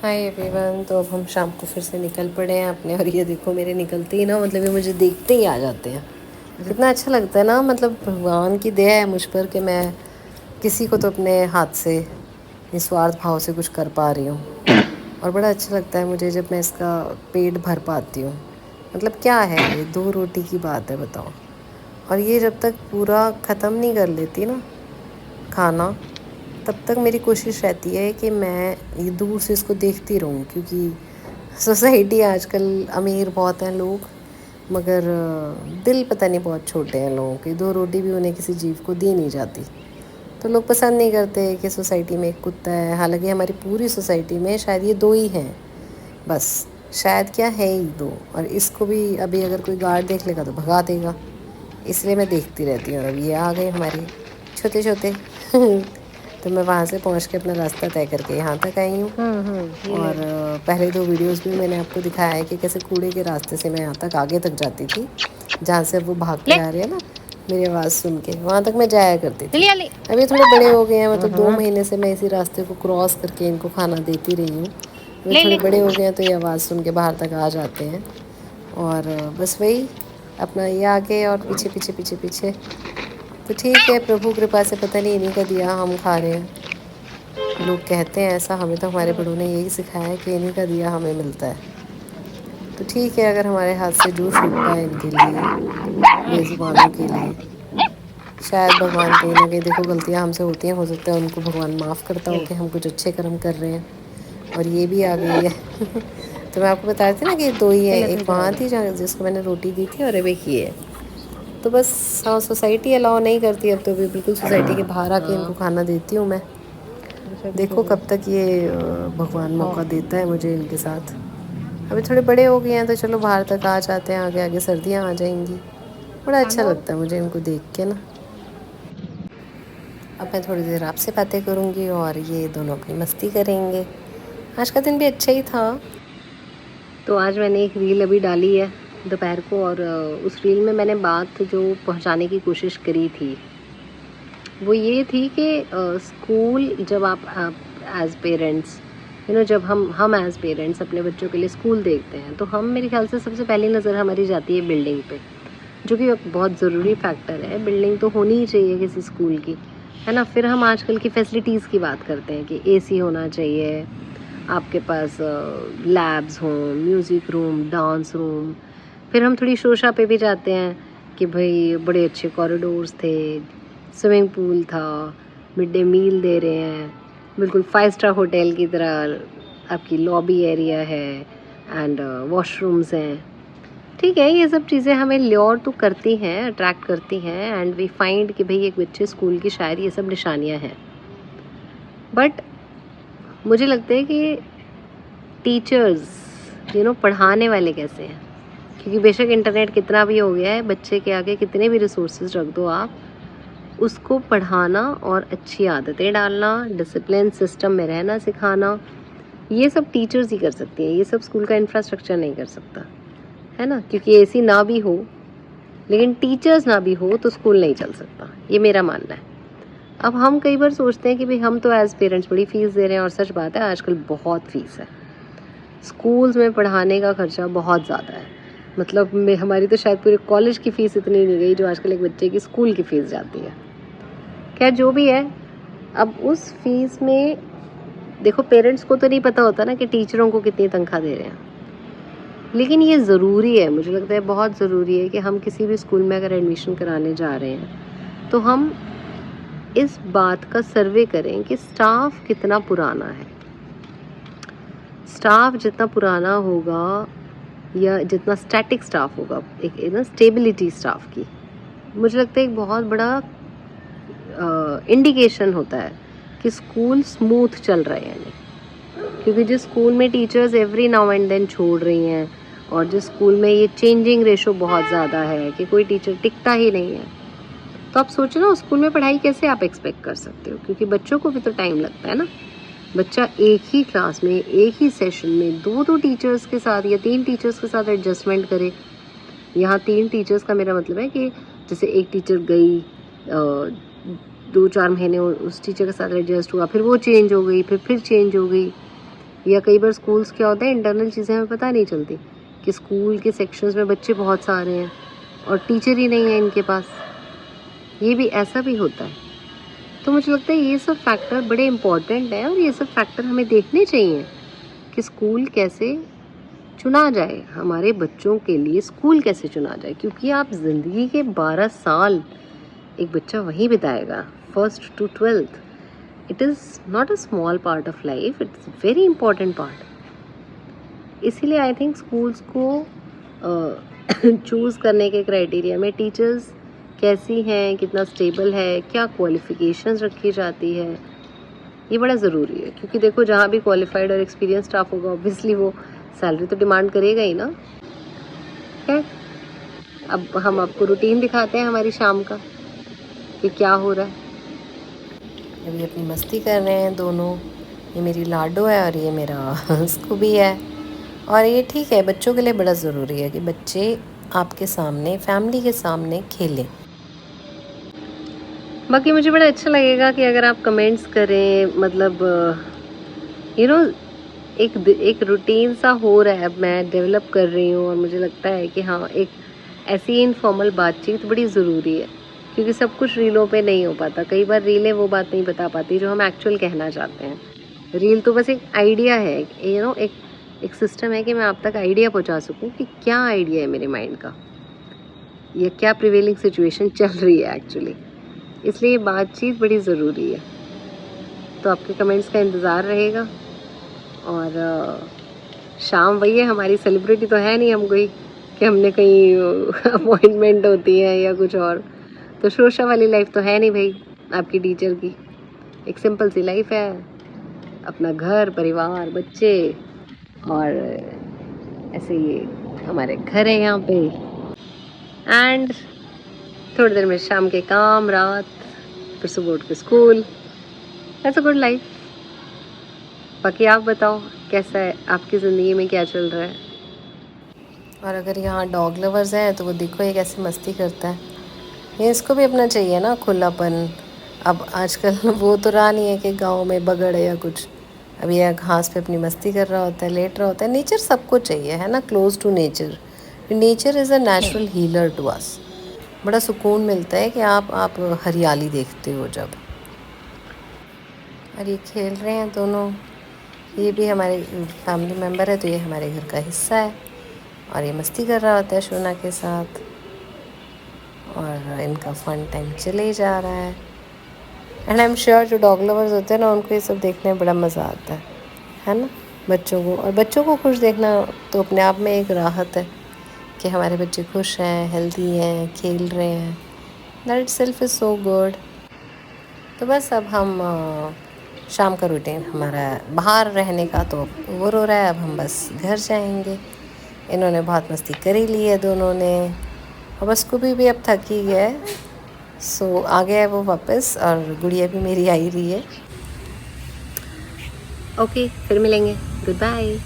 Hi everyone. तो अब हम शाम को फिर से निकल पड़े हैं अपने, और ये देखो मेरे निकलते ही ना, मतलब ये मुझे देखते ही आ जाते हैं। कितना अच्छा लगता है ना, मतलब भगवान की दया है मुझ पर कि मैं किसी को तो अपने हाथ से निस्वार्थ भाव से कुछ कर पा रही हूँ। और बड़ा अच्छा लगता है मुझे जब मैं इसका पेट भर पाती हूँ। मतलब क्या है ये, 2 रोटी की बात है बताओ। और ये जब तक पूरा ख़त्म नहीं कर लेती ना खाना, तब तक मेरी कोशिश रहती है कि मैं ये दूर से इसको देखती रहूं, क्योंकि सोसाइटी आजकल अमीर बहुत हैं लोग, मगर दिल पता नहीं बहुत छोटे हैं लोगों के। 2 रोटी भी उन्हें किसी जीव को दी नहीं जाती। तो लोग पसंद नहीं करते कि सोसाइटी में एक कुत्ता है, हालांकि हमारी पूरी सोसाइटी में शायद ये 2 ही हैं बस। शायद क्या है ही 2, और इसको भी अभी अगर कोई गार्ड देख लेगा तो भगा देगा। इसलिए मैं देखती रहती हूँ। और अब ये आ गए हमारे छोटे छोटे तो मैं वहाँ से पहुँच के अपना रास्ता तय करके यहाँ तक आई हूँ। ये ले। और पहले 2 वीडियोस भी मैंने आपको दिखाया है कि कैसे कूड़े के रास्ते से मैं यहाँ तक आगे तक जाती थी, जहाँ से वो भाग के ले आ रहे हैं ना मेरी आवाज़ सुन के, वहाँ तक मैं जाया करती थी। जल्दी जल्दी। अभी थोड़े बड़े हो गए हैं, मतलब 2 महीने से मैं इसी रास्ते को क्रॉस करके इनको खाना देती रही हूँ। अभी ले थोड़े ले। बड़े हो गए हैं तो ये आवाज़ सुन के बाहर तक आ जाते हैं। और बस वही अपना ये आगे और पीछे पीछे पीछे पीछे। तो ठीक है, प्रभु कृपा से पता नहीं इन्हीं का दिया हम खा रहे हैं। लोग कहते हैं ऐसा, हमें तो हमारे बड़ों ने यही सिखाया है कि इन्हीं का दिया हमें मिलता है। तो ठीक है, अगर हमारे हाथ से जो छूट पाए इनके लिए, बेजुबानों के लिए, शायद भगवान कहीं ना कहीं, देखो गलतियां हमसे होती हैं, हो सकता है उनको भगवान माफ़ करता ये हो ले। कि हम कुछ अच्छे कर्म कर रहे हैं। और ये भी आ गई है तो मैं आपको बता रही थी ना कि 2 ही ये है, ले एक तुझे हो वहाँ गया। थी जहाँ जिसको मैंने रोटी दी थी, और अब एक ये है। तो बस हाँ, सोसाइटी अलाउ नहीं करती अब तो, भी बिल्कुल सोसाइटी के बाहर आके इनको खाना देती हूँ मैं। देखो कब तक ये भगवान मौका देता है मुझे इनके साथ। अभी थोड़े बड़े हो गए हैं तो चलो बाहर तक आ जाते हैं, आगे आगे सर्दियाँ आ जाएंगी। बड़ा अच्छा लगता है मुझे इनको देख के ना। अब मैं थोड़ी देर आपसे बातें करूँगी और ये दोनों अपनी मस्ती करेंगे। आज का दिन भी अच्छा ही था। तो आज मैंने एक रील अभी डाली है दोपहर को, और उस रील में मैंने बात जो पहुंचाने की कोशिश करी थी वो ये थी कि स्कूल जब आप एज पेरेंट्स, जब हम एज पेरेंट्स अपने बच्चों के लिए स्कूल देखते हैं, तो हम, मेरे ख्याल से सबसे पहली नज़र हमारी जाती है बिल्डिंग पे, जो कि एक बहुत ज़रूरी फैक्टर है। बिल्डिंग तो होनी ही चाहिए किसी स्कूल की, है ना। फिर हम आजकल की फैसिलिटीज़ की बात करते हैं कि एसी होना चाहिए, आपके पास लैब्स हों, म्यूज़िक रूम, डांस रूम। फिर हम थोड़ी शोशा पे भी जाते हैं कि भाई बड़े अच्छे कॉरिडोर्स थे, स्विमिंग पूल था, मिड डे मील दे रहे हैं, बिल्कुल 5 स्टार होटल की तरह आपकी लॉबी एरिया है, एंड वॉशरूम्स हैं। ठीक है, ये सब चीज़ें हमें ल्योर तो करती हैं, अट्रैक्ट करती हैं, एंड वी फाइंड कि भाई एक अच्छे स्कूल की शायद ये सब निशानियाँ हैं। बट मुझे लगता है कि टीचर्स, पढ़ाने वाले कैसे हैं। क्योंकि बेशक इंटरनेट कितना भी हो गया है, बच्चे के आगे कितने भी रिसोर्सेज रख दो आप, उसको पढ़ाना और अच्छी आदतें डालना, डिसिप्लिन सिस्टम में रहना सिखाना, ये सब टीचर्स ही कर सकती हैं। ये सब स्कूल का इंफ्रास्ट्रक्चर नहीं कर सकता, है ना। क्योंकि एसी ना भी हो, लेकिन टीचर्स ना भी हो तो स्कूल नहीं चल सकता, ये मेरा मानना है। अब हम कई बार सोचते हैं कि भाई हम तो एज पेरेंट्स बड़ी फ़ीस दे रहे हैं, और सच बात है आजकल बहुत फ़ीस है। स्कूल्स में पढ़ाने का खर्चा बहुत ज़्यादा है। मतलब मैं, हमारी तो शायद पूरे कॉलेज की फ़ीस इतनी नहीं गई जो आजकल एक बच्चे की स्कूल की फ़ीस जाती है। खैर जो भी है, अब उस फीस में देखो, पेरेंट्स को तो नहीं पता होता ना कि टीचरों को कितनी तनख्वाह दे रहे हैं। लेकिन ये ज़रूरी है, मुझे लगता है बहुत ज़रूरी है कि हम किसी भी स्कूल में अगर एडमिशन कराने जा रहे हैं तो हम इस बात का सर्वे करें कि स्टाफ कितना पुराना है। स्टाफ जितना पुराना होगा, या जितना स्टैटिक स्टाफ होगा, एक ना स्टेबिलिटी स्टाफ की, मुझे लगता है एक बहुत बड़ा इंडिकेशन होता है कि स्कूल स्मूथ चल रहा है या नहीं। क्योंकि जिस स्कूल में teachers every now and then छोड़ रही हैं, और जिस स्कूल में ये चेंजिंग रेशो बहुत ज़्यादा है कि कोई टीचर टिकता ही नहीं है, तो आप सोचो ना उस स्कूल में पढ़ाई कैसे आप एक्सपेक्ट कर सकते हो। क्योंकि बच्चों को भी तो टाइम लगता है ना। बच्चा एक ही क्लास में, एक ही सेशन में 2-2 टीचर्स के साथ या 3 टीचर्स के साथ एडजस्टमेंट करे। यहाँ 3 टीचर्स का मेरा मतलब है कि जैसे एक टीचर गई, 2-4 महीने उस टीचर के साथ एडजस्ट हुआ, फिर वो चेंज हो गई, फिर चेंज हो गई। या कई बार स्कूल्स क्या होता है, इंटरनल चीज़ें हमें पता नहीं चलती कि स्कूल के सेक्शंस में बच्चे बहुत सारे हैं और टीचर ही नहीं है इनके पास, ये भी ऐसा भी होता है। तो मुझे लगता है ये सब फैक्टर बड़े इम्पॉर्टेंट हैं और ये सब फैक्टर हमें देखने चाहिए कि स्कूल कैसे चुना जाए, हमारे बच्चों के लिए स्कूल कैसे चुना जाए, क्योंकि आप ज़िंदगी के 12 साल एक बच्चा वहीं बिताएगा, 1st to 12th। It is not a small part of life, it's very important part. इसीलिए आई थिंक स्कूल्स को चूज़ करने के क्राइटेरिया में टीचर्स कैसी हैं, कितना स्टेबल है, क्या क्वालिफ़िकेशंस रखी जाती है, ये बड़ा ज़रूरी है। क्योंकि देखो, जहाँ भी क्वालिफाइड और एक्सपीरियंस स्टाफ होगा ऑब्वियसली वो सैलरी तो डिमांड करेगा ही ना। है, अब हम आपको रूटीन दिखाते हैं हमारी शाम का कि क्या हो रहा है। अभी अपनी मस्ती कर रहे हैं दोनों, ये मेरी लाडो है और ये मेरा स्कूबी है। और ये ठीक है, बच्चों के लिए बड़ा ज़रूरी है कि बच्चे आपके सामने, फैमिली के सामने खेलें। बाकी मुझे बड़ा अच्छा लगेगा कि अगर आप कमेंट्स करें, मतलब एक रूटीन सा हो रहा है, अब मैं डेवलप कर रही हूँ और मुझे लगता है कि हाँ, एक ऐसी इनफॉर्मल बातचीत बड़ी ज़रूरी है, क्योंकि सब कुछ रीलों पे नहीं हो पाता। कई बार रीलें वो बात नहीं बता पाती जो हम एक्चुअल कहना चाहते हैं। रील तो बस एक आइडिया है, एक सिस्टम है कि मैं आप तक आइडिया पहुंचा सकूं कि क्या आइडिया है मेरे माइंड का, या क्या प्रिवेलिंग सिचुएशन चल रही है एक्चुअली। इसलिए बातचीत बड़ी ज़रूरी है। तो आपके कमेंट्स का इंतज़ार रहेगा। और शाम वही है, हमारी सेलिब्रिटी तो है नहीं हम कोई कि हमने कहीं अपॉइंटमेंट होती है या कुछ और, तो शोशा वाली लाइफ तो है नहीं भाई आपकी टीचर की। एक सिंपल सी लाइफ है, अपना घर, परिवार, बच्चे, और ऐसे ये हमारे घर है यहाँ पे, एंड थोड़ी देर में शाम के काम, रात, फिर सुबह उठ के school. That's a good life. बाकी आप बताओ कैसा है, आपकी ज़िंदगी में क्या चल रहा है। और अगर यहाँ डॉग लवर्स हैं तो वो देखो ये कैसे मस्ती करता है, ये इसको भी अपना चाहिए ना खुलापन। अब आजकल वो तो रहा नहीं है कि गांव में बगड़ या कुछ, अब ये घास पे अपनी मस्ती कर रहा होता है, लेट रहा होता है। नेचर सबको चाहिए, है ना, close to nature. Nature is a natural healer to us. बड़ा सुकून मिलता है कि आप हरियाली देखते हो जब। और ये खेल रहे हैं दोनों, ये भी हमारे फैमिली मेम्बर है, तो ये हमारे घर का हिस्सा है। और ये मस्ती कर रहा होता है शोना के साथ, और इनका फन टाइम चले जा रहा है। एंड आई एम श्योर जो डॉग लवर्स होते हैं ना, उनको ये सब देखने में बड़ा मज़ा आता है ना, बच्चों को। और बच्चों को खुश देखना तो अपने आप में एक राहत है कि हमारे बच्चे खुश हैं, हेल्दी हैं, खेल रहे हैं। That self is so good. तो बस अब हम शाम का रूटीन हमारा बाहर रहने का तो ओवर हो रहा है, अब हम बस घर जाएंगे। इन्होंने बहुत मस्ती करी ली है दोनों ने, और बस स्कूबी भी अब थक ही गया है, सो आ गया है वो वापस, और गुड़िया भी मेरी आई रही है। ओके, फिर मिलेंगे। Good bye.